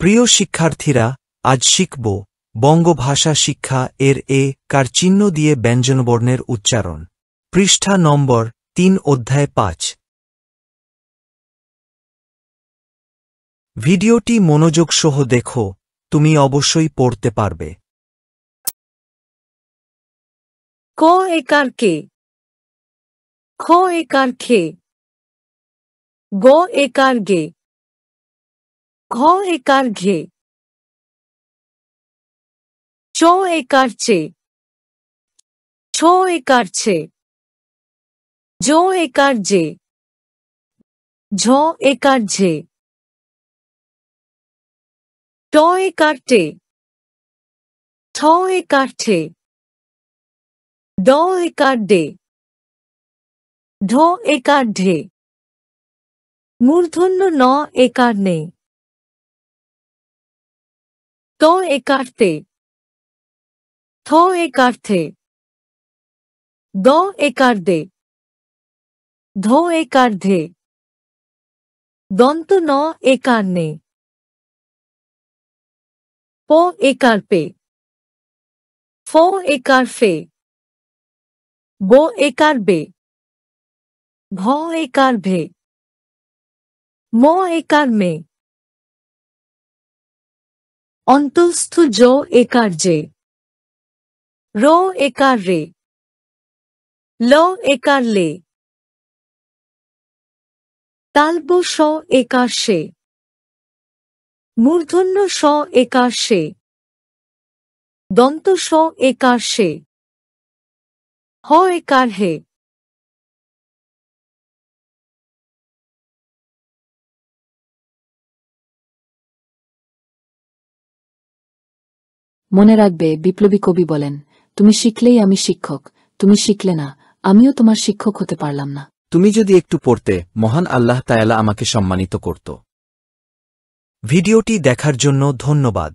প্রিয় শিক্ষার্থীরা, আজ শিখব বঙ্গভাষা শিক্ষা এর এ কার চিহ্ন দিয়ে ব্যঞ্জনবর্ণের উচ্চারণ। পৃষ্ঠা নম্বর 3 অধ্যায় 5। ভিডিওটি মনোযোগ সহ দেখো, তুমি অবশ্যই পড়তে পারবে। ক একার কে, খ একার খে, গ একার গে, ঘ একার ঘে, চ একার চে, ছ একার ছে, জ একার জে, ঝ একার ঝে, ট একার টে, ঠ একার ঠে, ড একার ডে, ঢ একার ঢে, মূর্ধন্য ন একার নে, ত একার তে, থ একার থে, দ একার দে, ধ একার ধে, দন্ত ন একার নে, প একার পে, ফ একার ফে, ব একার বে, ভ একার ভে, ম একার মে, অন্তঃস্থ জ একার জে, র একার রে, ল একার লে, তালব স একার সে, মূর্ধন্য স একার সে, দন্ত স একার সে, হ একার হে। মনে রাখবে, বিপ্লবী কবি বলেন, তুমি শিখলেই আমি শিক্ষক, তুমি শিখলে না, আমিও তোমার শিক্ষক হতে পারলাম না। তুমি যদি একটু পড়তে, মহান আল্লাহ তাআলা আমাকে সম্মানিত করত। ভিডিওটি দেখার জন্য ধন্যবাদ।